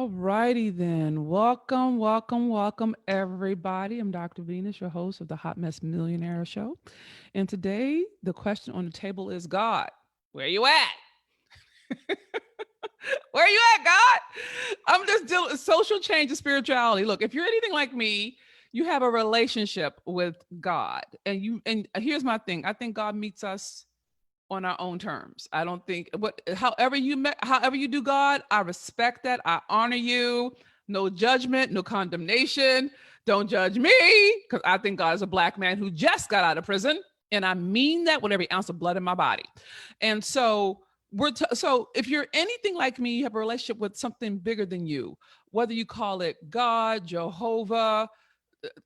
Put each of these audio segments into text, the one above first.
All righty then. Welcome, welcome, welcome, everybody. I'm Dr. Venus, your host of the Hot Mess Millionaire Show. And today, the question on the table is God, where you at? Where you at, God? I'm just dealing with social change and spirituality. Look, if you're anything like me, you have a relationship with God. And here's my thing. I think God meets us on our own terms. I don't think however you do God, I respect that. I honor you. No judgment, no condemnation. Don't judge me because I think God is a black man who just got out of prison, and I mean that with every ounce of blood in my body. And so so if you're anything like me, you have a relationship with something bigger than you, whether you call it God, Jehovah,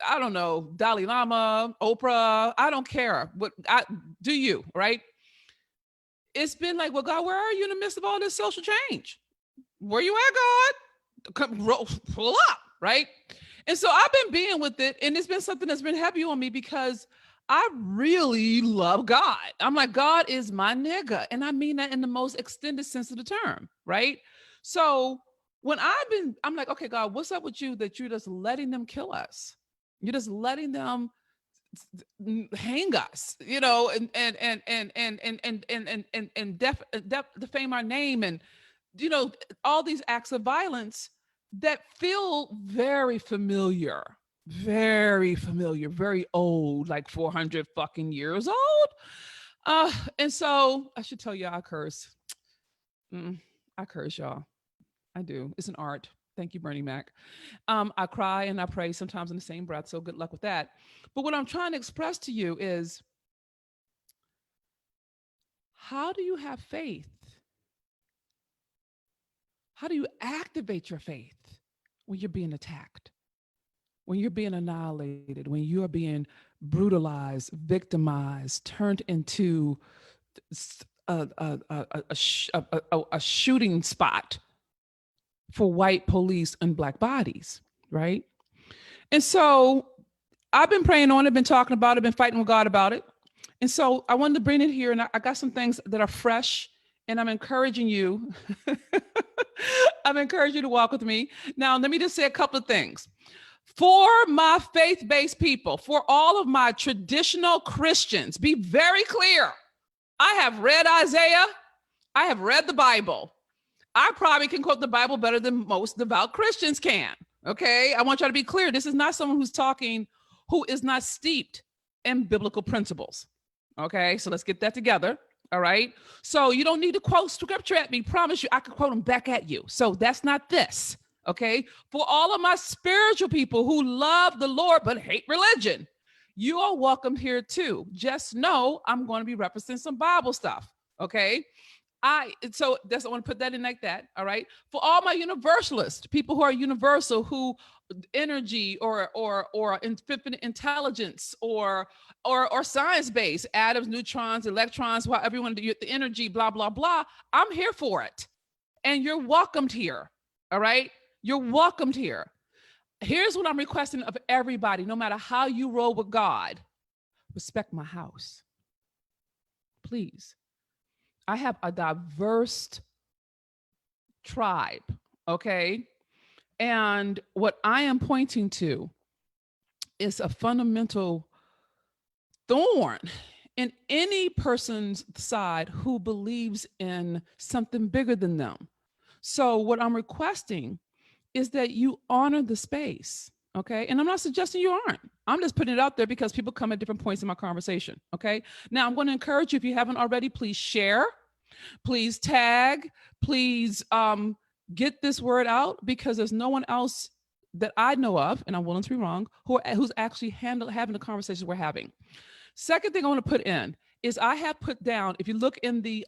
I don't know, Dalai Lama, Oprah, I don't care. What I do you, right? It's been like, well, God, where are you in the midst of all this social change? Where you at, God? Pull up, right? And so I've been being with it, and it's been something that's been heavy on me because I really love God. I'm like, God is my nigga. And I mean that in the most extended sense of the term, right? So when I'm like, okay, God, what's up with you that you're just letting them kill us? You're just letting them hang us, and defame our name, and all these acts of violence that feel very familiar, very old, like 400 fucking years old. And so I should tell you, I curse. I curse, y'all. I do. It's an art. Thank you, Bernie Mac. I cry and I pray sometimes in the same breath. So good luck with that. But what I'm trying to express to you is, how do you have faith? How do you activate your faith when you're being attacked, when you're being annihilated, when you're being brutalized, victimized, turned into a shooting spot for white police and black bodies, right? And so I've been praying on it, been talking about it, been fighting with God about it. And so I wanted to bring it here, and I got some things that are fresh, and I'm encouraging you. I'm encouraging you to walk with me. Now, let me just say a couple of things. For my faith-based people, for all of my traditional Christians, be very clear. I have read Isaiah. I have read the Bible. I probably can quote the Bible better than most devout Christians can. Okay. I want you to be clear. This is not someone who's talking who is not steeped in biblical principles. Okay. So let's get that together. All right. So you don't need to quote scripture at me. Promise you, I can quote them back at you. So that's not this. Okay. For all of my spiritual people who love the Lord but hate religion, you are welcome here too. Just know I'm going to be referencing some Bible stuff. Okay. I want to put that in like that. All right. For all my universalists, people who are universal, who energy or infinite intelligence or science based, atoms, neutrons, electrons, whatever you want to do, the energy, blah, blah, blah. I'm here for it. And you're welcomed here. All right. You're welcomed here. Here's what I'm requesting of everybody, no matter how you roll with God, respect my house. Please. I have a diverse tribe, okay? And what I am pointing to is a fundamental thorn in any person's side who believes in something bigger than them. So what I'm requesting is that you honor the space, okay? And I'm not suggesting you aren't. I'm just putting it out there because people come at different points in my conversation, okay? Now, I'm going to encourage you, if you haven't already, please share. Please tag, please get this word out, because there's no one else that I know of, and I'm willing to be wrong, who's actually having the conversations we're having. Second thing I want to put in is I have put down, if you look in the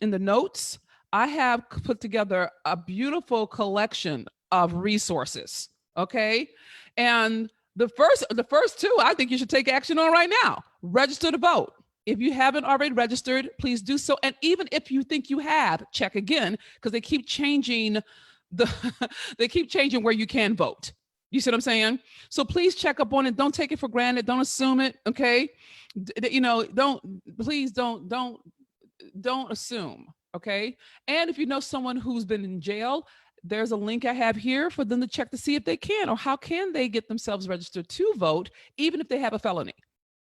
notes, I have put together a beautiful collection of resources, okay? And the first two, I think you should take action on right now. Register to vote. If you haven't already registered, please do so. And even if you think you have, check again, because they keep changing they keep changing where you can vote. You see what I'm saying? So please check up on it. Don't take it for granted. Don't assume it. Okay. Please don't assume. Okay. And if you know someone who's been in jail, there's a link I have here for them to check to see if they can, or how can they get themselves registered to vote, even if they have a felony.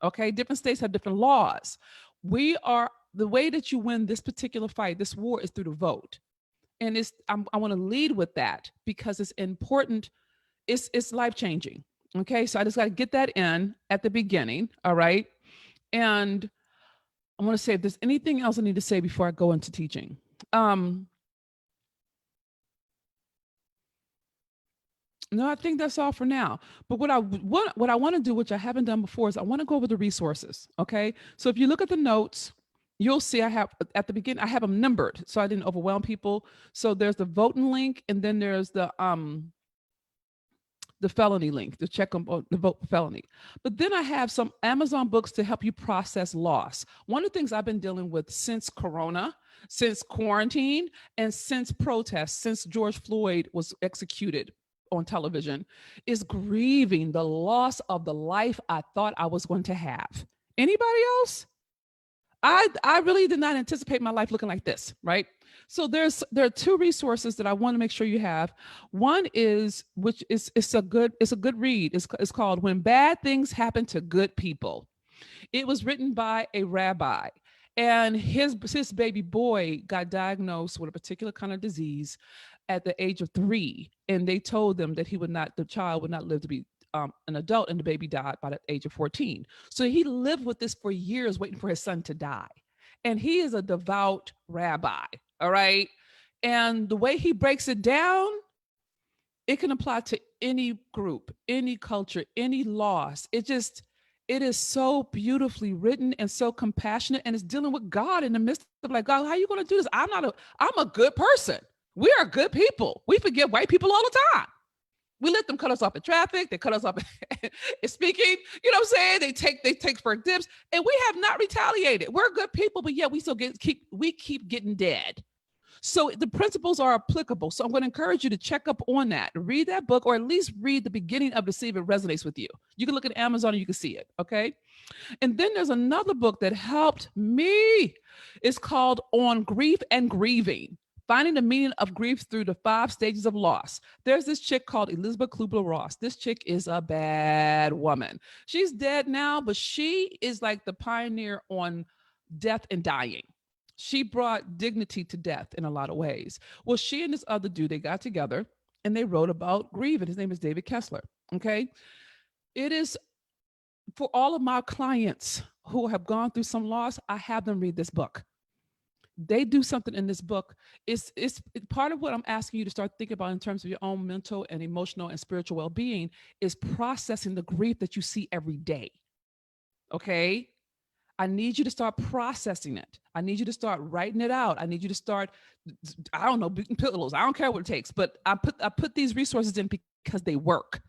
Okay, different states have different laws. The way that you win this particular fight, this war, is through the vote. And I want to lead with that because it's important. It's life changing. Okay, so I just got to get that in at the beginning. All right, and I want to say if there's anything else I need to say before I go into teaching. No, I think that's all for now. But what I want to do, which I haven't done before, is I want to go over the resources. Okay, so if you look at the notes, you'll see I have at the beginning I have them numbered so I didn't overwhelm people. So there's the voting link, and then there's the felony link to check on the vote for felony. But then I have some Amazon books to help you process loss. One of the things I've been dealing with since Corona, since quarantine, and since protests, since George Floyd was executed on television, is grieving the loss of the life I thought I was going to have. Anybody else? I really did not anticipate my life looking like this, right? So there are two resources that I want to make sure you have. One is, which is it's a good read. It's called When Bad Things Happen to Good People. It was written by a rabbi, and his baby boy got diagnosed with a particular kind of disease at the age of 3, and they told them that the child would not live to be an adult, and the baby died by the age of 14. So he lived with this for years, waiting for his son to die. And he is a devout rabbi, all right? And the way he breaks it down, it can apply to any group, any culture, any loss. It is so beautifully written and so compassionate, and it's dealing with God in the midst of, like, God, how are you going to do this? I'm a good person. We are good people. We forgive white people all the time. We let them cut us off in traffic. They cut us off in speaking. You know what I'm saying? They take for dips, and we have not retaliated. We're good people, but yet we still keep getting dead. So the principles are applicable. So I'm going to encourage you to check up on that, read that book, or at least read the beginning of it to see if it resonates with you. You can look at Amazon and you can see it. Okay. And then there's another book that helped me. It's called On Grief and Grieving: Finding the Meaning of Grief Through the 5 Stages of Loss. There's this chick called Elizabeth Kubler-Ross. This chick is a bad woman. She's dead now, but she is like the pioneer on death and dying. She brought dignity to death in a lot of ways. Well, she and this other dude, they got together and they wrote about grieving. His name is David Kessler. Okay. It is for all of my clients who have gone through some loss, I have them read this book. They do something in this book. It's part of what I'm asking you to start thinking about in terms of your own mental and emotional and spiritual well-being is processing the grief that you see every day. Okay. I need you to start processing it. I need you to start writing it out. I need you to start, I don't know, beating pillows. I don't care what it takes, but I put these resources in because they work.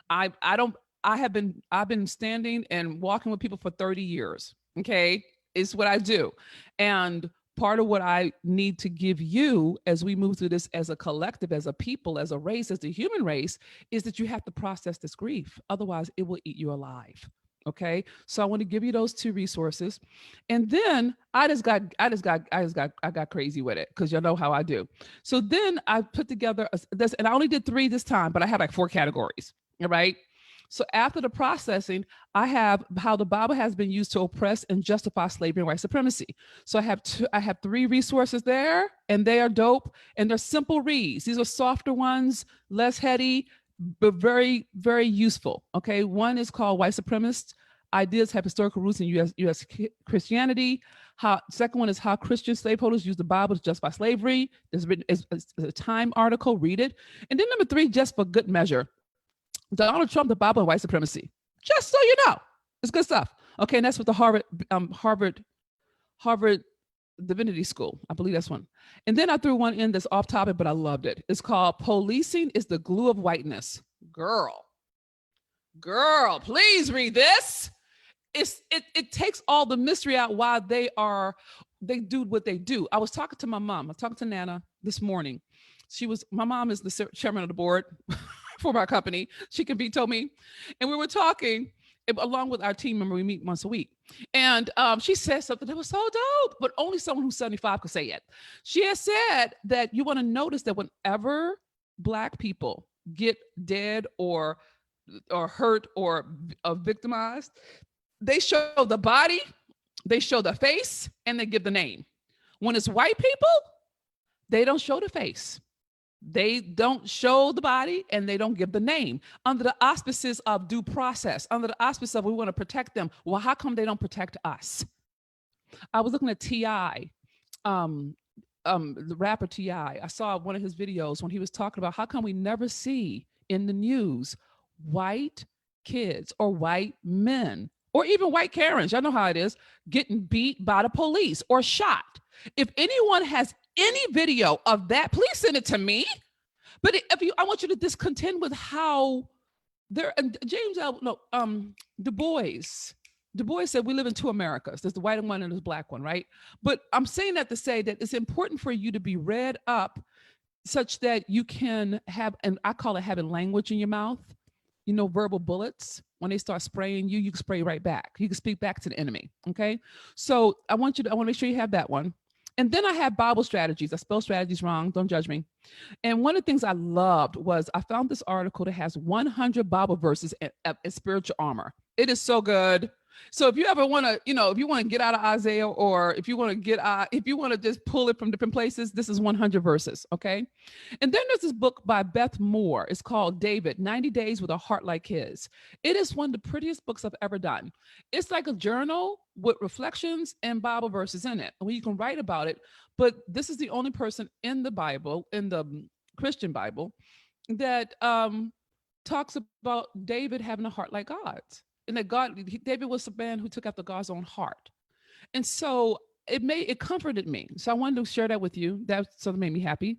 I've been standing and walking with people for 30 years. Okay. It's what I do. And part of what I need to give you as we move through this as a collective, as a people, as a race, as the human race, is that you have to process this grief. Otherwise, it will eat you alive. Okay. So I want to give you those 2 resources. And then I got crazy with it because you know how I do. So then I put together this, and I only did 3 this time, but I have like 4 categories. All right. So after the processing, I have how the Bible has been used to oppress and justify slavery and white supremacy. So I have 3 resources there, and they are dope, and they're simple reads. These are softer ones, less heady, but very, very useful. Okay. One is called White Supremacist Ideas Have Historical Roots in U.S. Christianity. Second one is How Christian Slaveholders Use the Bible to Justify Slavery. It's a Time article. Read it. And then number 3, just for good measure, Donald Trump, the Bible, and white supremacy. Just so you know, it's good stuff. Okay, and that's with the Harvard Divinity School. I believe that's one. And then I threw one in that's off topic, but I loved it. It's called Policing is the Glue of Whiteness. Girl, please read this. It takes all the mystery out why they do what they do. I was talking to my mom. I was talking to Nana this morning. My mom is the chairman of the board for my company. She can veto me. And we were talking along with our team member. We meet once a week. And she said something that was so dope, but only someone who's 75 could say it. She has said that you want to notice that whenever Black people get dead or hurt or victimized, they show the body, they show the face, and they give the name. When it's white people, they don't show the face. They don't show the body and they don't give the name under the auspices of due process, under the auspices of we want to protect them. Well, how come they don't protect us? I was looking at T.I., um, the rapper T.I. I saw one of his videos when he was talking about how come we never see in the news white kids or white men or even white Karens, y'all know how it is, getting beat by the police or shot. If anyone has any video of that, please send it to me. But if you, I want you to discontend with how there. James L. No, Du Bois. Du Bois said we live in two Americas. There's the white one and there's the black one, right? But I'm saying that to say that it's important for you to be read up such that you can have, and I call it having language in your mouth. You know, verbal bullets. When they start spraying you, you can spray right back. You can speak back to the enemy. Okay. So I want to make sure you have that one. And then I have Bible strategies. I spell strategies wrong. Don't judge me. And one of the things I loved was I found this article that has 100 Bible verses in spiritual armor. It is so good. So if you ever want to, if you want to get out of Isaiah, or if you want to if you want to just pull it from different places, this is 100 verses. Okay. And then there's this book by Beth Moore. It's called David, 90 Days with a Heart Like His. It is one of the prettiest books I've ever done. It's like a journal with reflections and Bible verses in it, where you can write about it. But this is the only person in the Bible, in the Christian Bible, that talks about David having a heart like God's. And that David was a man who took after God's own heart. And so it comforted me. So I wanted to share that with you. That something made me happy.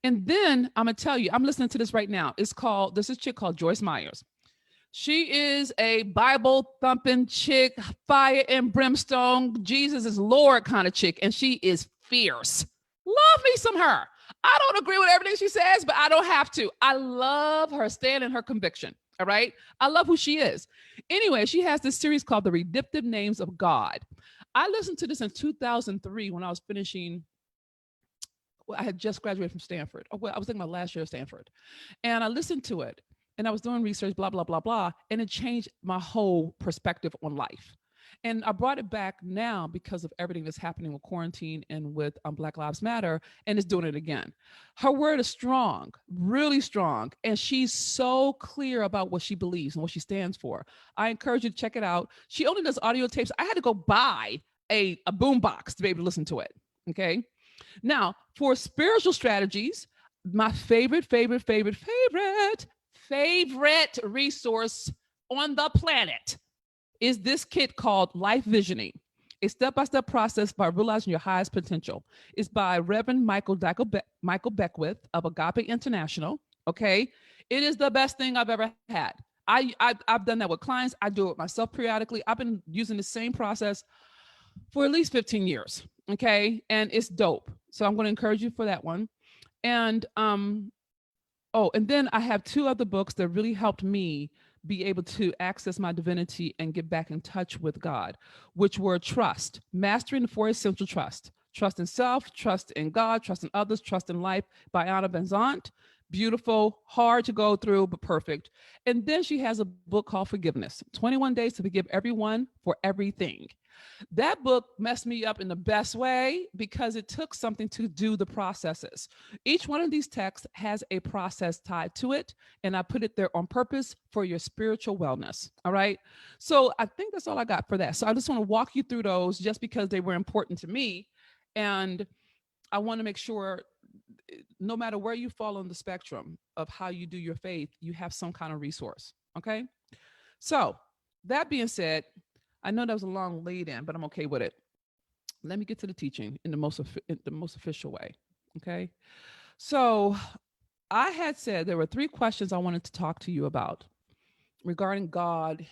And then I'm gonna tell you, I'm listening to this right now. There's this chick called Joyce Myers. She is a Bible thumping chick, fire and brimstone, Jesus is Lord kind of chick, and she is fierce. Love me some her. I don't agree with everything she says, but I don't have to. I love her stand in her conviction. All right. I love who she is. Anyway, she has this series called The Redemptive Names of God. I listened to this in 2003 when I was finishing. Well, I had just graduated from Stanford. Oh, well, I was in my last year of Stanford. And I listened to it and I was doing research, blah, blah, blah, blah. And it changed my whole perspective on life. And I brought it back now because of everything that's happening with quarantine and with Black Lives Matter, and it's doing it again. Her word is strong, really strong, and she's so clear about what she believes and what she stands for. I encourage you to check it out. She only does audio tapes. I had to go buy a boom box to be able to listen to it, okay? Now, for spiritual strategies, my favorite resource on the planet is this kit called Life Visioning, a step-by-step process by realizing your highest potential. It's by Reverend Michael Beckwith of Agape International. Okay, it is the best thing I've ever had. I've done that with clients. I do it myself periodically. I've been using the same process for at least 15 years. Okay, and it's dope. So I'm going to encourage you for that one. And and then I have two other books that really helped me be able to access my divinity and get back in touch with God, which were Trust, Mastering the Four Essential Trust, Trust in Self, Trust in God, Trust in Others, Trust in Life by Anna Benzant. Beautiful, hard to go through, but perfect. And then she has a book called Forgiveness, 21 Days to Forgive Everyone for Everything. That book messed me up in the best way because it took something to do the processes. Each one of these texts has a process tied to it, and I put it there on purpose for your spiritual wellness. All right. So I think that's all I got for that. So I just want to walk you through those just because they were important to me. And I want to make sure no matter where you fall on the spectrum of how you do your faith, you have some kind of resource. Okay. So that being said, I know that was a long lead in, but I'm okay with it. Let me get to the teaching in the most official way. Okay. So I had said there were three questions I wanted to talk to you about regarding God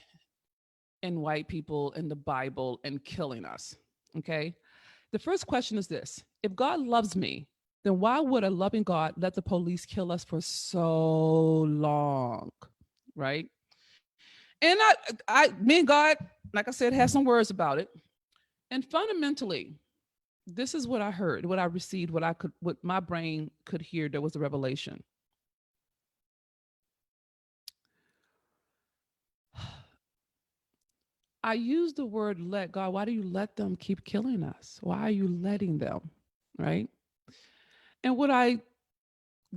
and white people and the Bible and killing us. Okay. The first question is this: if God loves me, then why would a loving God let the police kill us for so long? Right. And me and God, like I said, had some words about it. And fundamentally, this is what I heard, what I received, what my brain could hear. There was a revelation. I use the word let. God, why do you let them keep killing us? Why are you letting them? Right. And what I,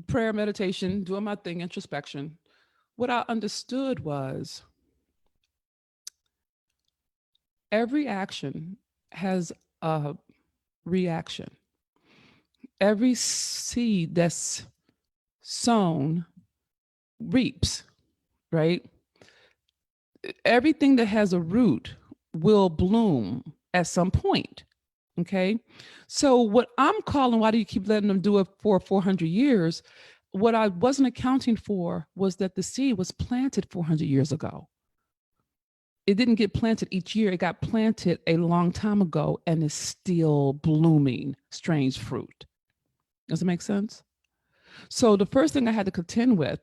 prayer, meditation, doing my thing, introspection, what I understood was every action has a reaction. Every seed that's sown reaps, right? Everything that has a root will bloom at some point. Okay. So, what I'm calling, why do you keep letting them do it for 400 years? What I wasn't accounting for was that the seed was planted 400 years ago. It didn't get planted each year, it got planted a long time ago and is still blooming strange fruit. Does it make sense? So, the first thing I had to contend with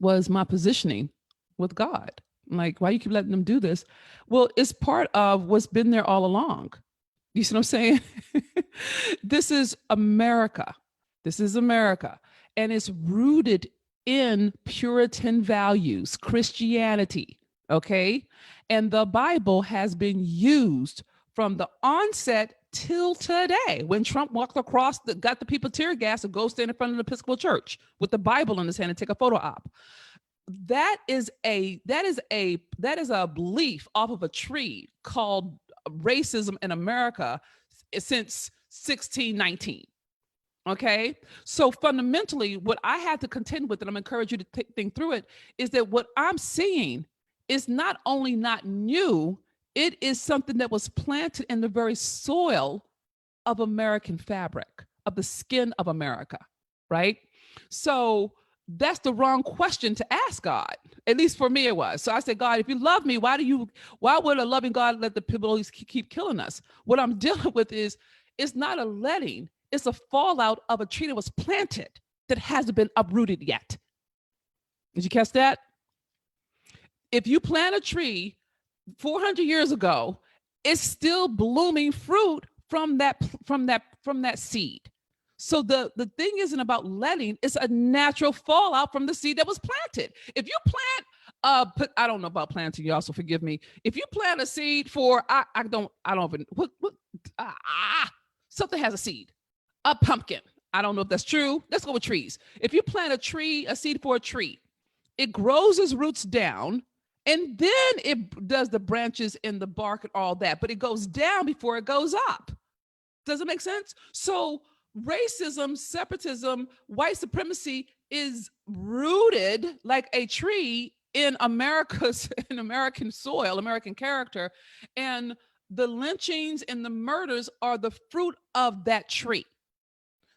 was my positioning with God. Like, why you keep letting them do this? Well, it's part of what's been there all along. You see what I'm saying? This is America. This is America. And it's rooted in Puritan values, Christianity. Okay. And the Bible has been used from the onset till today. When Trump walked across, got the people tear gas and go stand in front of the Episcopal Church with the Bible in his hand and take a photo op. That is a belief off of a tree called racism in America since 1619. Okay. So fundamentally, what I had to contend with, and I'm encourage you to think through it, is that what I'm seeing is not only not new, it is something that was planted in the very soil of American fabric, of the skin of America. Right. So that's the wrong question to ask God. At least for me, it was. So I said, God, if you love me, why would a loving God let the people keep killing us? What I'm dealing with is, it's not a letting, it's a fallout of a tree that was planted that hasn't been uprooted yet. Did you catch that? If you plant a tree 400 years ago, it's still blooming fruit from that seed. So the thing isn't about letting, it's a natural fallout from the seed that was planted. If you plant, I don't know about planting, y'all, so forgive me. If you plant a seed for, I don't even, something has a seed, a pumpkin. I don't know if that's true. Let's go with trees. If you plant a seed for a tree, it grows its roots down, and then it does the branches and the bark and all that, but it goes down before it goes up. Does it make sense? So racism, separatism, white supremacy is rooted like a tree in American soil, American character. And the lynchings and the murders are the fruit of that tree.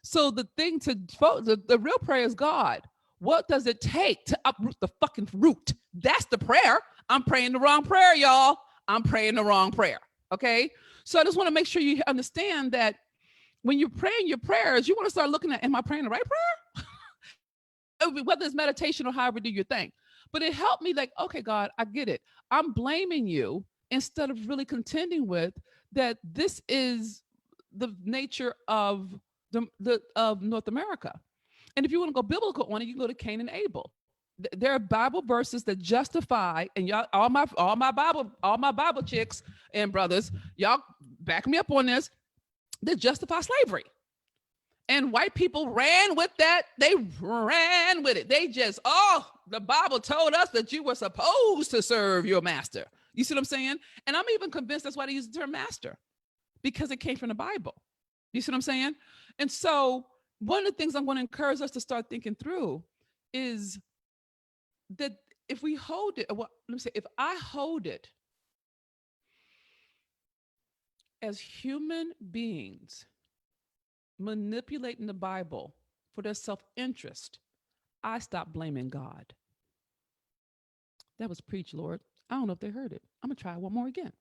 So the real prayer is, God, what does it take to uproot the fucking root? That's the prayer. I'm praying the wrong prayer, y'all. I'm praying the wrong prayer. Okay. So I just want to make sure you understand that when you're praying your prayers, you want to start looking at, am I praying the right prayer? Whether it's meditation or however do your thing. But it helped me, like, okay, God, I get it. I'm blaming you instead of really contending with that this is the nature of of North America. And if you want to go biblical on it, you can go to Cain and Abel. There are Bible verses that justify, and y'all, all my Bible chicks and brothers, y'all back me up on this, that justify slavery. And white people ran with that. They ran with it. They just, the Bible told us that you were supposed to serve your master. You see what I'm saying? And I'm even convinced that's why they use the term master, because it came from the Bible. You see what I'm saying? And so one of the things I'm going to encourage us to start thinking through is that if we hold it, well, let me say, if I hold it as human beings manipulating the Bible for their self-interest, I stop blaming God. That was preached, Lord. I don't know if they heard it. I'm going to try one more again.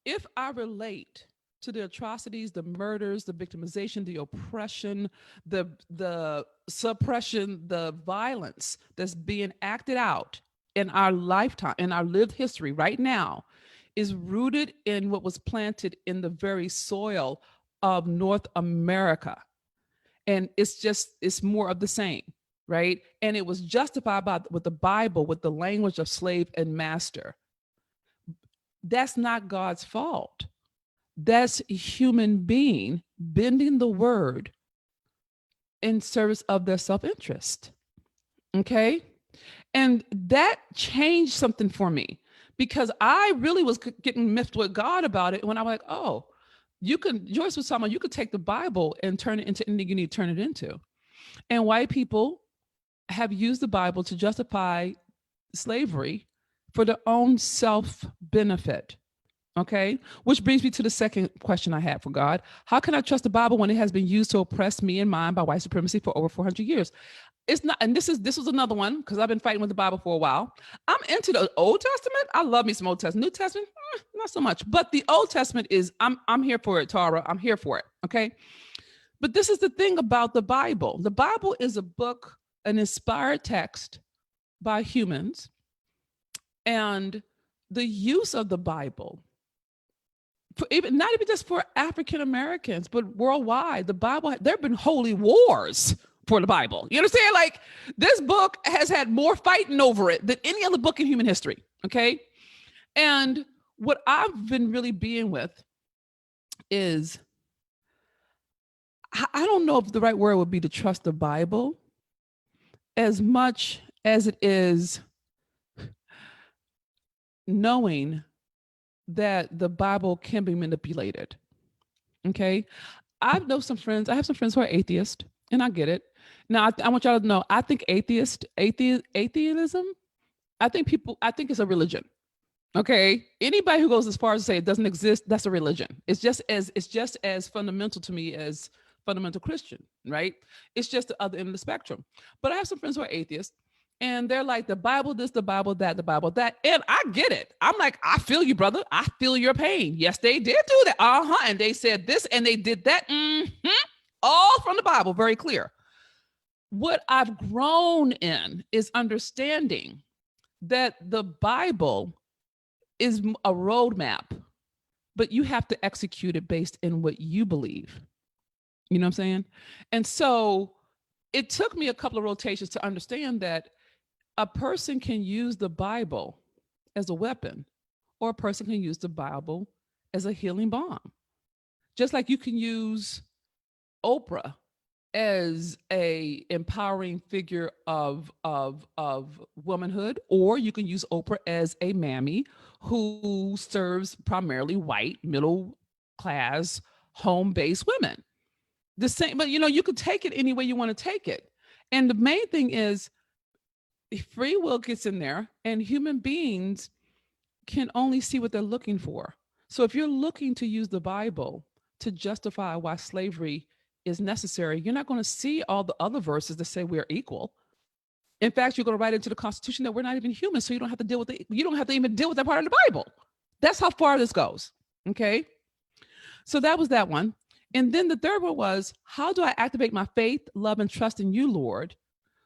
If I relate to the atrocities, the murders, the victimization, the oppression, the suppression, the violence that's being acted out in our lifetime, in our lived history right now, is rooted in what was planted in the very soil of North America. And it's more of the same, right? And it was justified with the Bible, with the language of slave and master. that's not God's fault. That's a human being bending the word in service of their self-interest. Okay? And that changed something for me because I really was getting miffed with God about it when I was like, oh, you can, Joyce was talking about, you could take the Bible and turn it into anything you need to turn it into. And white people have used the Bible to justify slavery for their own self benefit. Okay. Which brings me to the second question I had for God. How can I trust the Bible when it has been used to oppress me and mine by white supremacy for over 400 years? It's not, and this was another one because I've been fighting with the Bible for a while. I'm into the Old Testament. I love me some Old Testament. New Testament, not so much. But the Old Testament is, I'm here for it, Tara. I'm here for it. Okay. But this is the thing about the Bible. The Bible is a book, an inspired text by humans, and the use of the Bible, for even, not even just for African Americans, but worldwide, the Bible, there have been holy wars for the Bible. You understand? Like, this book has had more fighting over it than any other book in human history. Okay. And what I've been really being with is, I don't know if the right word would be to trust the Bible as much as it is knowing that the Bible can be manipulated. Okay. I have some friends who are atheists, and I get it. Now, I want y'all to know, I think atheism, I think it's a religion. Okay. Anybody who goes as far as to say it doesn't exist, that's a religion. It's just as fundamental to me as fundamental Christian, right? It's just the other end of the spectrum. But I have some friends who are atheists, and they're like, the Bible this, the Bible that, the Bible that. And I get it. I'm like, I feel you, brother. I feel your pain. Yes, they did do that. And they said this and they did that. All from the Bible, very clear. What I've grown in is understanding that the Bible is a roadmap, but you have to execute it based in what you believe. You know what I'm saying? And so it took me a couple of rotations to understand that a person can use the Bible as a weapon, or a person can use the Bible as a healing balm. Just like you can use Oprah as a empowering figure of womanhood, or you can use Oprah as a mammy who serves primarily white middle class home-based women. The same, but you could take it any way you want to take it. And the main thing is free will gets in there, and human beings can only see what they're looking for. So if you're looking to use the Bible to justify why slavery is necessary, you're not going to see all the other verses that say we're equal. In fact, you're going to write into the Constitution that we're not even human, so you don't have to deal with it. You don't have to even deal with that part of the Bible. That's how far this goes. Okay. So that was that one. And then the third one was, how do I activate my faith, love, and trust in you, Lord,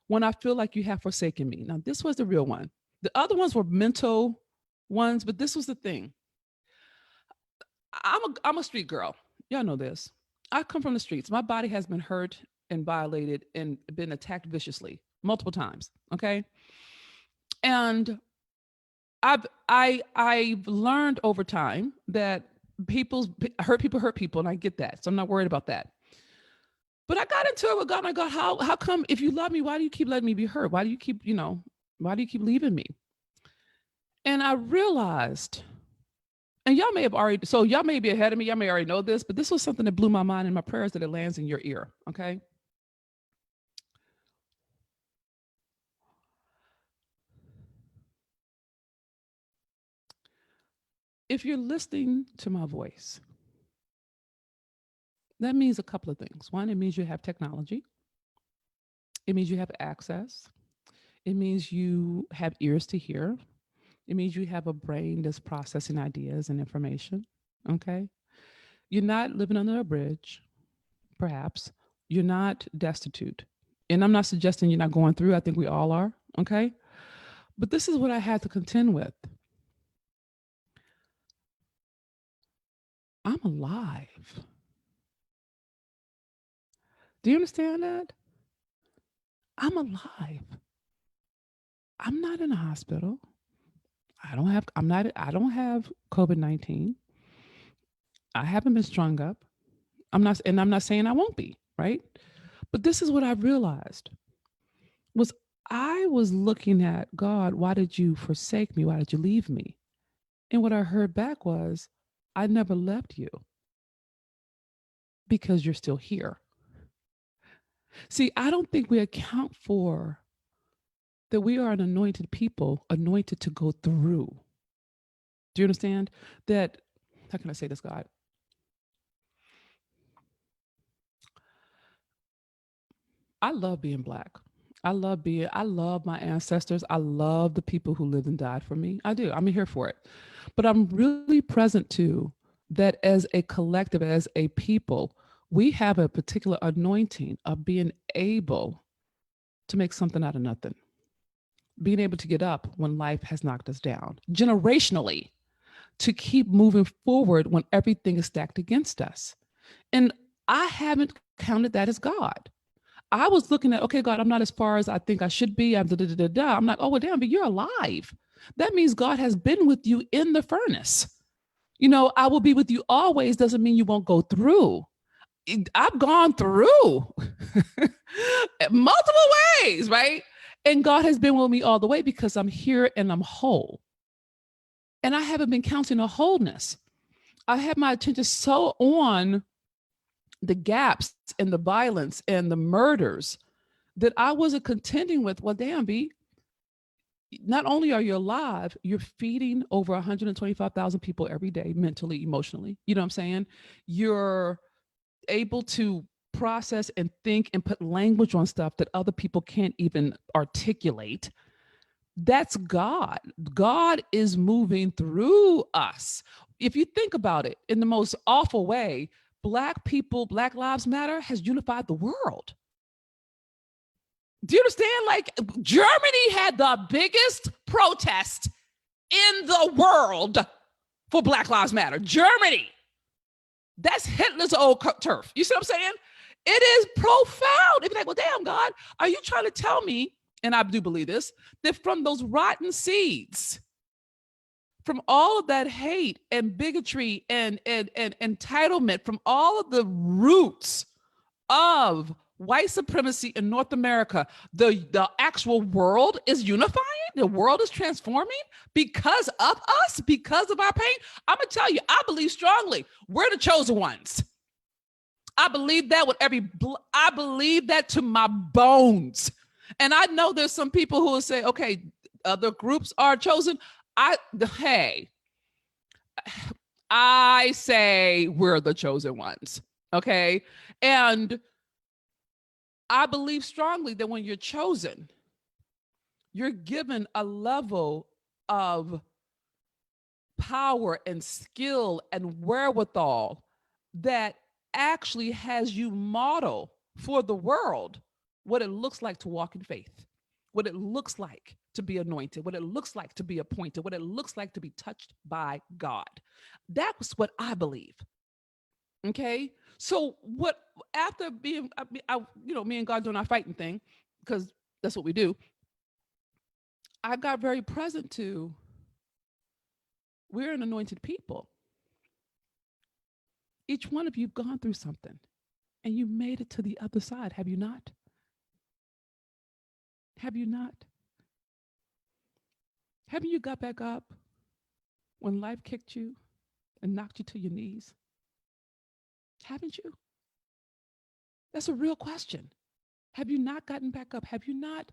when I feel like you have forsaken me? Now, this was the real one. The other ones were mental ones, but this was the thing. I'm a street girl. Y'all know this. I come from the streets. My body has been hurt and violated and been attacked viciously multiple times. Okay. And I've learned over time that hurt people, and I get that. So I'm not worried about that. But I got into it with God, and I go, how come, if you love me, why do you keep letting me be hurt? Why do you keep leaving me? And I realized, and y'all may be ahead of me, y'all may already know this, but this was something that blew my mind in my prayers, that it lands in your ear. Okay. If you're listening to my voice, that means a couple of things. One, it means you have technology. It means you have access. It means you have ears to hear. It means you have a brain that's processing ideas and information. Okay. You're not living under a bridge, perhaps. You're not destitute. And I'm not suggesting you're not going through. I think we all are. Okay. But this is what I had to contend with. I'm alive. Do you understand that? I'm alive. I'm not in a hospital. I don't have COVID-19. I haven't been strung up. I'm not saying I won't be, right? But this is what I realized was I was looking at God, why did you forsake me? Why did you leave me? And what I heard back was, I never left you because you're still here. See, I don't think we account for that we are an anointed people, anointed to go through. Do you understand? That, how can I say this, God? I love being black. I love my ancestors. I love the people who lived and died for me. I do. I'm here for it. But I'm really present to that as a collective, as a people, we have a particular anointing of being able to make something out of nothing, being able to get up when life has knocked us down, generationally, to keep moving forward when everything is stacked against us. And I haven't counted that as God. I was looking at, okay, God, I'm not as far as I think I should be. I'm I'm like, oh, well, damn, but you're alive. That means God has been with you in the furnace. You know, I will be with you always doesn't mean you won't go through. I've gone through multiple ways, right? And God has been with me all the way because I'm here and I'm whole. And I haven't been counting a wholeness. I have my attention so on the gaps and the violence and the murders that I wasn't contending with. Well, damn, B, not only are you alive, you're feeding over 125,000 people every day, mentally, emotionally. You know what I'm saying? You're able to process and think and put language on stuff that other people can't even articulate. That's God. God is moving through us. If you think about it in the most awful way, Black people, Black Lives Matter has unified the world. Do you understand? Like, Germany had the biggest protest in the world for Black Lives Matter. Germany. That's Hitler's old turf. You see what I'm saying? It is profound. It's like, well, damn, God, are you trying to tell me, and I do believe this, that from those rotten seeds, from all of that hate and bigotry and entitlement, from all of the roots of white supremacy in North America, the actual world is unifying, the world is transforming because of us, because of our pain. I'm gonna tell you, I believe strongly we're the chosen ones. I believe that with I believe that to my bones. And I know there's some people who will say, okay, other groups are chosen. Hey, I say we're the chosen ones. Okay. And I believe strongly that when you're chosen, you're given a level of power and skill and wherewithal that actually has you model for the world what it looks like to walk in faith, what it looks like to be anointed, what it looks like to be appointed, what it looks like to be touched by God. That was what I believe. Okay. So what after being, me and God doing our fighting thing, because that's what we do. I got very present to we're an anointed people. Each one of you have gone through something and you made it to the other side. Have you not? Have you not? Haven't you got back up when life kicked you and knocked you to your knees? Haven't you? That's a real question. Have you not gotten back up? Have you not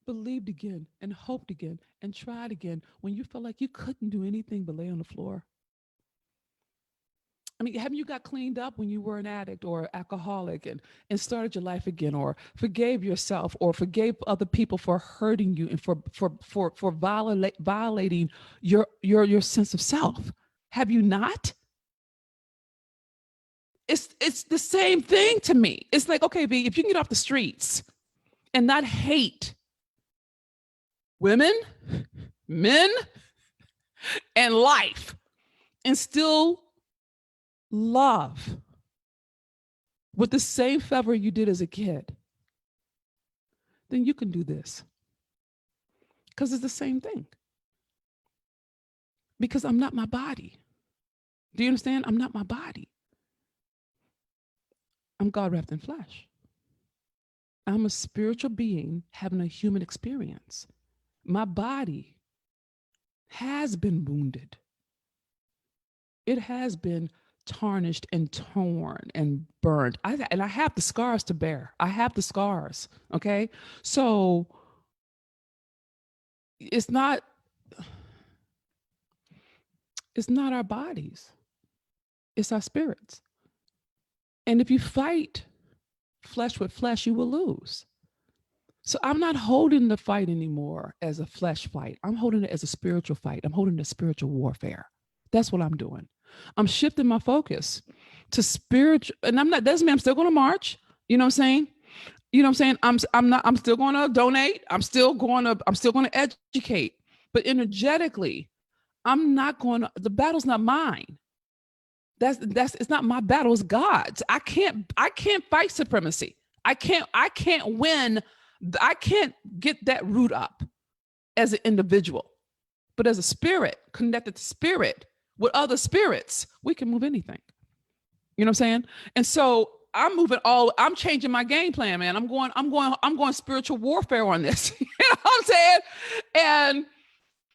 believed again and hoped again and tried again when you felt like you couldn't do anything but lay on the floor? I mean, haven't you got cleaned up when you were an addict or alcoholic and started your life again, or forgave yourself, or forgave other people for hurting you and for violating your sense of self? Have you not? It's the same thing to me. It's like, okay, V, if you can get off the streets and not hate women, men, and life, and still love with the same fervor you did as a kid, then you can do this because it's the same thing. because I'm not my body. Do you understand? I'm not my body. I'm God wrapped in flesh. I'm a spiritual being having a human experience. My body has been wounded. It has been tarnished and torn and burned. And I have the scars to bear. I have the scars. Okay. So it's not our bodies, it's our spirits. And if you fight flesh with flesh, you will lose. So I'm not holding the fight anymore as a flesh fight. I'm holding it as a spiritual fight. I'm holding it as spiritual warfare. That's what I'm doing. I'm shifting my focus to spiritual, and I'm not, doesn't mean I'm still going to march. You know what I'm saying? You know what I'm saying? I'm still going to donate. I'm still going to educate. But energetically, I'm not going to, the battle's not mine. It's not my battle, it's God's. I can't fight supremacy. I can't win. I can't get that root up as an individual. But as a spirit, connected to spirit with other spirits, we can move anything. You know what I'm saying? And so I'm changing my game plan, man. I'm going spiritual warfare on this. You know what I'm saying?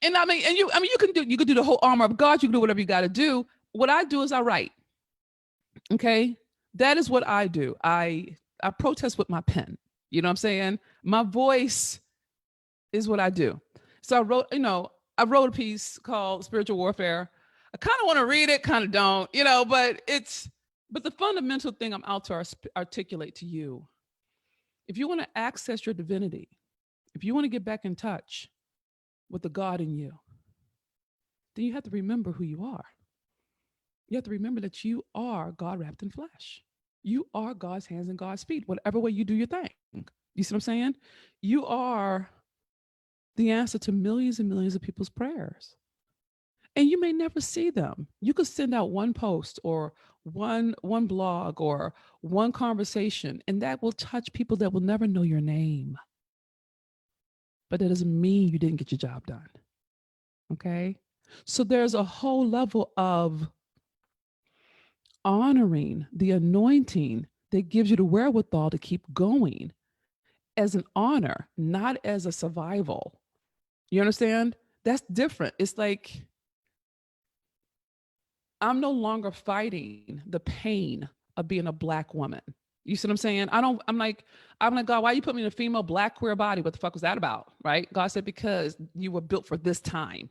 And I mean, you can do the whole armor of God. You can do whatever you got to do. What I do is I write. Okay. That is what I do. I protest with my pen. You know what I'm saying? My voice is what I do. So I wrote a piece called Spiritual Warfare. I kind of want to read it, kind of don't, but the fundamental thing I'm out to articulate to you, if you want to access your divinity, if you want to get back in touch with the God in you, then you have to remember who you are. You have to remember that you are God wrapped in flesh. You are God's hands and God's feet, whatever way you do your thing. You see what I'm saying? You are the answer to millions and millions of people's prayers. And you may never see them. You could send out one post or one blog or one conversation, and that will touch people that will never know your name. But that doesn't mean you didn't get your job done. Okay? So there's a whole level of honoring the anointing that gives you the wherewithal to keep going as an honor, not as a survival. You understand? That's different. It's like I'm no longer fighting the pain of being a Black woman. You see what I'm saying? I'm like, God, why you put me in a female Black queer body? What the fuck was that about? Right? God said, because you were built for this time.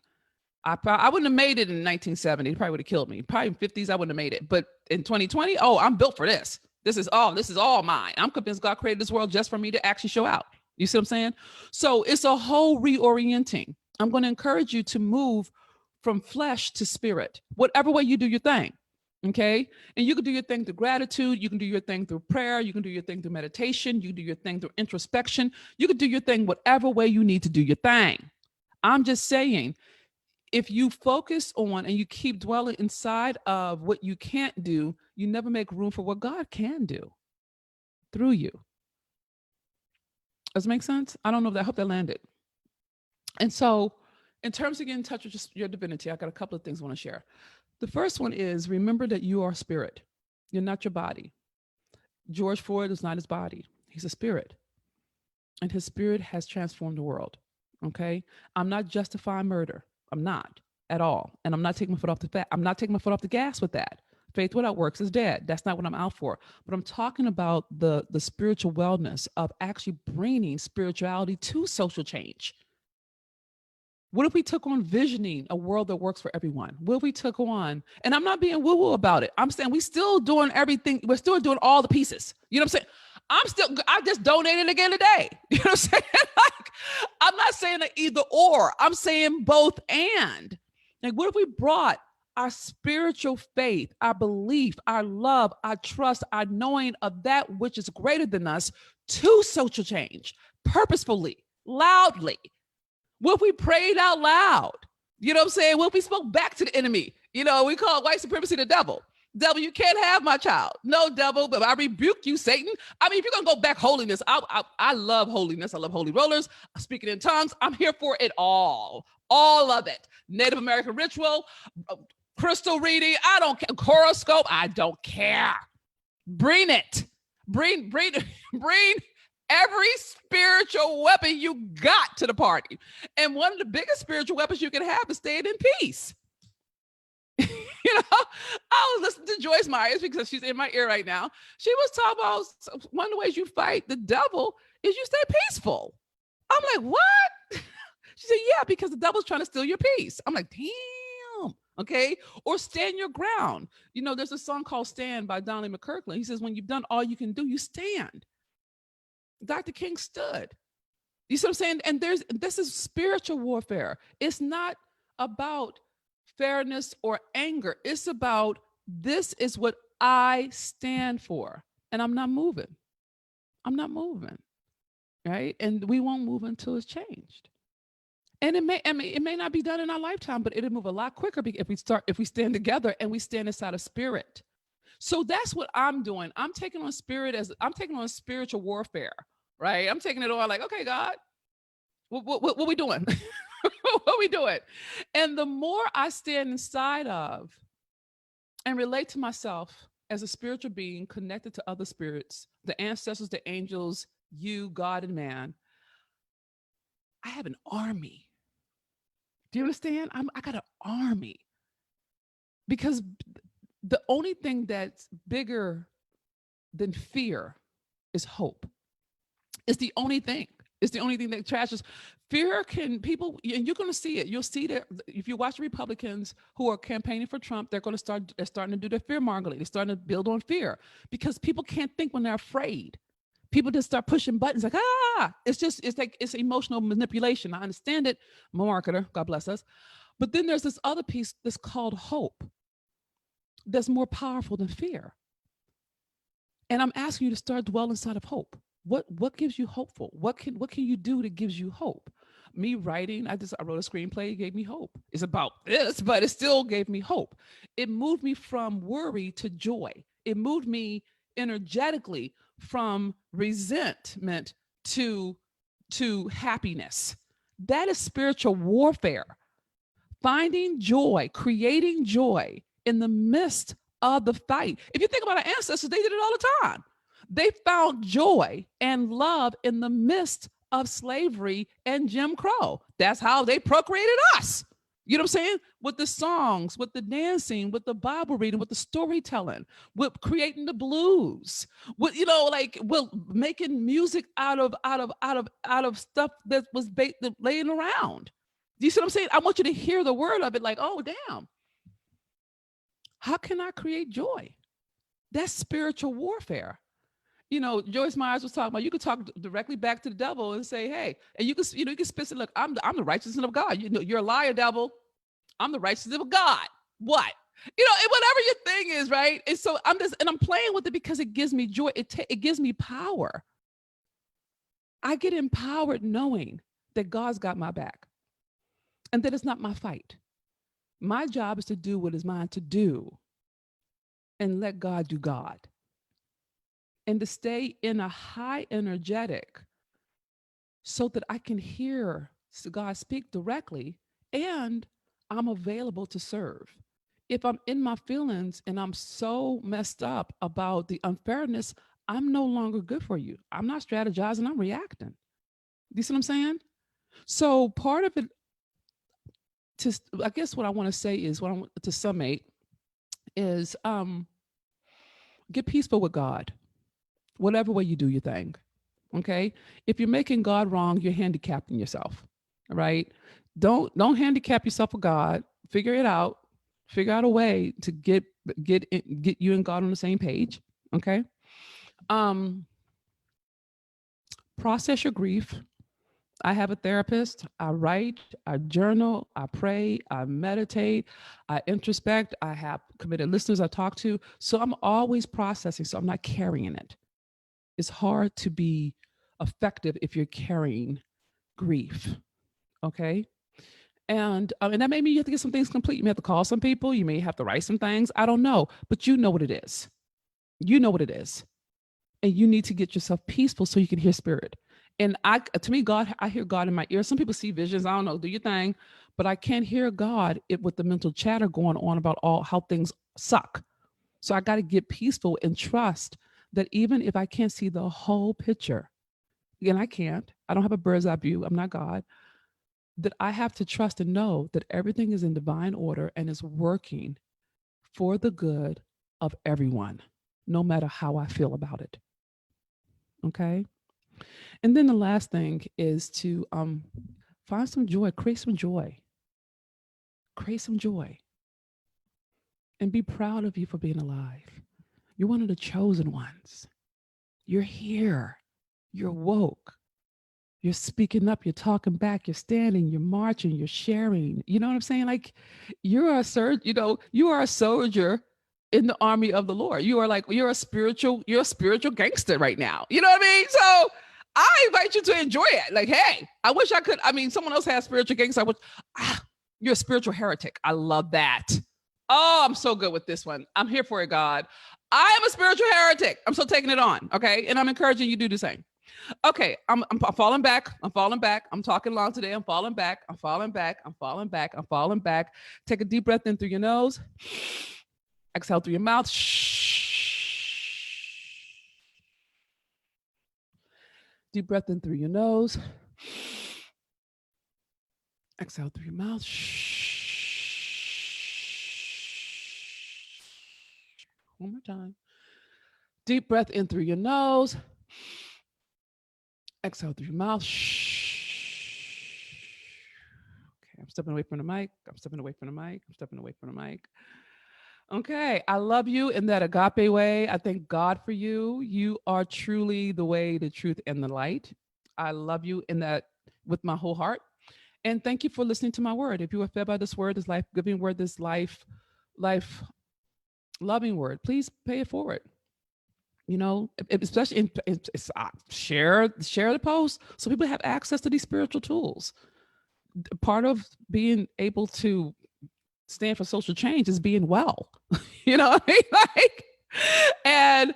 I wouldn't have made it in 1970. It probably would have killed me. Probably in 50s, I wouldn't have made it. But in 2020, I'm built for this. This is all mine. I'm convinced God created this world just for me to actually show out. You see what I'm saying? So it's a whole reorienting. I'm going to encourage you to move from flesh to spirit, whatever way you do your thing. Okay. And you can do your thing through gratitude. You can do your thing through prayer. You can do your thing through meditation. You can do your thing through introspection. You can do your thing whatever way you need to do your thing. I'm just saying, if you focus on and you keep dwelling inside of what you can't do, you never make room for what God can do through you. Does it make sense? I don't know if I hope that landed. And so in terms of getting in touch with just your divinity, I got a couple of things I want to share. The first one is, remember that you are spirit. You're not your body. George Floyd is not his body. He's a spirit. And his spirit has transformed the world. Okay? I'm not justifying murder. I'm not at all. And I'm not taking my foot off the gas with that. Faith without works is dead. That's not what I'm out for. But I'm talking about the spiritual wellness of actually bringing spirituality to social change. What if we took on visioning a world that works for everyone? What if we took on, and I'm not being woo-woo about it. I'm saying we still doing everything. We're still doing all the pieces. You know what I'm saying? I just donated again today. You know what I'm saying? Like, I'm not saying an either or. I'm saying both and. Like, what if we brought our spiritual faith, our belief, our love, our trust, our knowing of that which is greater than us to social change, purposefully, loudly? What if we prayed out loud? You know what I'm saying? What if we spoke back to the enemy? We call white supremacy the devil. Devil, you can't have my child. No, devil, but I rebuke you, Satan. I mean, if you're going to go back holiness, I love holiness. I love holy rollers, speaking in tongues. I'm here for it all of it. Native American ritual, crystal reading. I don't care. Horoscope. I don't care. Bring it. Bring every spiritual weapon you got to the party. And one of the biggest spiritual weapons you can have is staying in peace. You know, I was listening to Joyce Myers because she's in my ear right now. She was talking about one of the ways you fight the devil is you stay peaceful. I'm like, what? She said, yeah, because the devil's trying to steal your peace. I'm like, damn. Okay. Or stand your ground. You know, there's a song called Stand by Donnie McKirkland. He says, when you've done all you can do, you stand. Dr. King stood. You see what I'm saying? And this is spiritual warfare. It's not about fairness or anger. It's about, this is what I stand for. And I'm not moving. I'm not moving. Right? And we won't move until it's changed. And it may not be done in our lifetime, but it'll move a lot quicker if we stand together and we stand inside of spirit. So that's what I'm doing. I'm taking on spiritual warfare, right? I'm taking it on like, okay, God, what we doing? What we doing? And the more I stand inside of and relate to myself as a spiritual being connected to other spirits, the ancestors, the angels, you, God, and man, I have an army. Do you understand? I got an army. Because the only thing that's bigger than fear is hope. It's the only thing. It's the only thing that trashes. Fear can, people, and you're going to see it. You'll see that if you watch the Republicans who are campaigning for Trump, they're starting to do their fear mongering. They're starting to build on fear because people can't think when they're afraid. People just start pushing buttons like, it's emotional manipulation. I understand it. I'm a marketer, God bless us. But then there's this other piece that's called hope that's more powerful than fear. And I'm asking you to start dwelling inside of hope. What gives you hopeful? What can you do that gives you hope? Me writing, I wrote a screenplay, it gave me hope. It's about this, but it still gave me hope. It moved me from worry to joy. It moved me energetically from resentment to happiness. That is spiritual warfare. Finding joy, creating joy in the midst of the fight. If you think about our ancestors, they did it all the time. They found joy and love in the midst of slavery and Jim Crow. That's how they procreated us. You know what I'm saying? With the songs, with the dancing, with the Bible reading, with the storytelling, with creating the blues, with, with making music out of stuff that was laying around. Do you see what I'm saying? I want you to hear the word of it like, oh, damn. How can I create joy? That's spiritual warfare. You know, Joyce Myers was talking about, you could talk directly back to the devil and say, hey, and you can spit it, look, I'm the righteousness of God. You're a liar, devil. I'm the righteousness of God. What? And whatever your thing is, right? And so I'm playing with it because it gives me joy. It gives me power. I get empowered knowing that God's got my back and that it's not my fight. My job is to do what is mine to do and let God do God. And to stay in a high energetic so that I can hear God speak directly and I'm available to serve. If I'm in my feelings and I'm so messed up about the unfairness, I'm no longer good for you. I'm not strategizing, I'm reacting. Do you see what I'm saying? So part of it, I guess what I want to say is, what I want to summate is get peaceful with God. Whatever way you do your thing, okay? If you're making God wrong, you're handicapping yourself, right? Don't handicap yourself with God. Figure it out. Figure out a way to get you and God on the same page, okay? Process your grief. I have a therapist. I write, I journal, I pray, I meditate, I introspect. I have committed listeners I talk to. So I'm always processing, so I'm not carrying it. It's hard to be effective if you're carrying grief, okay? And that may mean you have to get some things complete. You may have to call some people. You may have to write some things. I don't know, but you know what it is. You know what it is. And you need to get yourself peaceful so you can hear spirit. And to me, God, I hear God in my ear. Some people see visions. I don't know, do your thing, but I can't hear God with the mental chatter going on about how things suck. So I got to get peaceful and trust that even if I can't see the whole picture, and I can't, I don't have a bird's eye view, I'm not God, that I have to trust and know that everything is in divine order and is working for the good of everyone, no matter how I feel about it. Okay. And then the last thing is to find some joy, create some joy, and be proud of you for being alive. You're one of the chosen ones. You're here. You're woke. You're speaking up. You're talking back. You're standing. You're marching. You're sharing. You know what I'm saying? Like you're a you are a soldier in the army of the Lord. You're a spiritual gangster right now. You know what I mean? So I invite you to enjoy it. Like, hey, I wish I could. I mean, someone else has spiritual gangster. You're a spiritual heretic. I love that. Oh, I'm so good with this one. I'm here for it, God. I am a spiritual heretic. I'm still taking it on. Okay. And I'm encouraging you to do the same. Okay. I'm falling back. I'm falling back. I'm talking long today. I'm falling back. I'm falling back. I'm falling back. I'm falling back. Take a deep breath in through your nose. Exhale through your mouth. Deep breath in through your nose. Exhale through your mouth. One more time. Deep breath in through your nose. Exhale through your mouth. Okay, I'm stepping away from the mic. I'm stepping away from the mic. I'm stepping away from the mic. Okay, I love you in that agape way. I thank God for you. You are truly the way, the truth, and the light. I love you in that with my whole heart. And thank you for listening to my word. If you were fed by this word, this life-giving word, this life-loving word, please pay it forward. You know, especially share the post so people have access to these spiritual tools. Part of being able to stand for social change is being well. You know what I mean? Like, and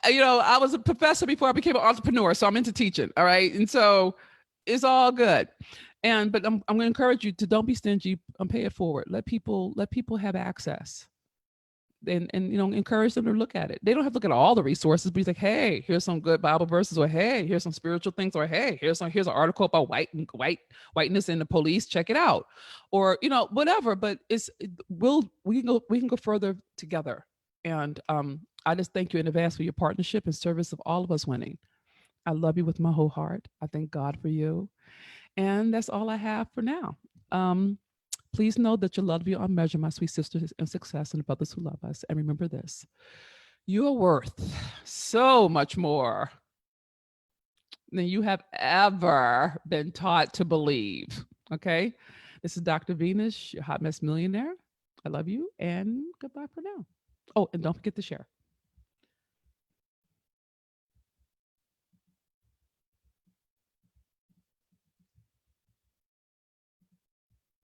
I was a professor before I became an entrepreneur, so I'm into teaching. All right, and so it's all good. But I'm going to encourage you to don't be stingy and pay it forward. Let people have access. And encourage them to look at it. They don't have to look at all the resources, but he's like, hey, here's some good Bible verses, or hey, here's some spiritual things, or hey, here's an article about whiteness in the police. Check it out, or whatever. But we can go further together. And I just thank you in advance for your partnership and service of all of us winning. I love you with my whole heart. I thank God for you, and that's all I have for now. Please know that your love beyond measure, my sweet sisters and success and the brothers who love us. And remember this, you are worth so much more than you have ever been taught to believe. Okay? This is Dr. Venus, your hot mess millionaire. I love you and goodbye for now. Oh, and don't forget to share.